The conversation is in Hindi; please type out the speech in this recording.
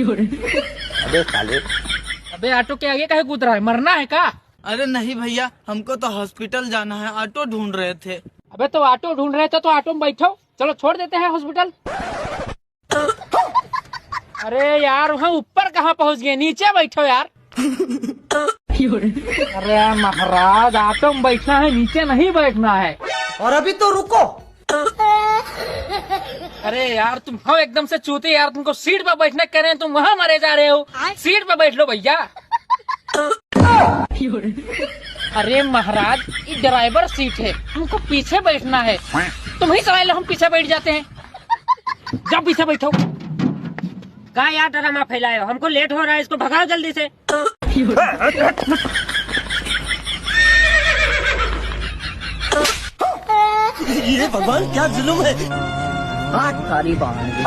अबे साले, अबे ऑटो के आगे काहे कूद रहा है, मरना है का? अरे नहीं भैया, हमको तो हॉस्पिटल जाना है, ऑटो ढूंढ रहे थे। अबे तो ऑटो ढूंढ रहे थे तो ऑटो में बैठो, चलो छोड़ देते हैं हॉस्पिटल। अरे यार वहाँ ऊपर कहाँ पहुँच गए, नीचे बैठो यार। अरे यार महाराज, ऑटो में बैठना है, नीचे नहीं बैठना है। और अभी तो रुको। अरे यार तुम हो एकदम से चूते यार, तुमको सीट पर बैठने कह रहे हैं, तुम वहाँ मरे जा रहे हो। सीट पर बैठ लो भैया। अरे महाराज ये ड्राइवर सीट है, हमको पीछे बैठना है। तुम ही सवाल, हम पीछे बैठ जाते हैं। जब पीछे बैठो। क्या यार ड्रामा फैलाए हो, हमको लेट हो रहा है, इसको भगाओ जल्दी से। ये भगवान क्या जुल्म है। हाथ सारी बांध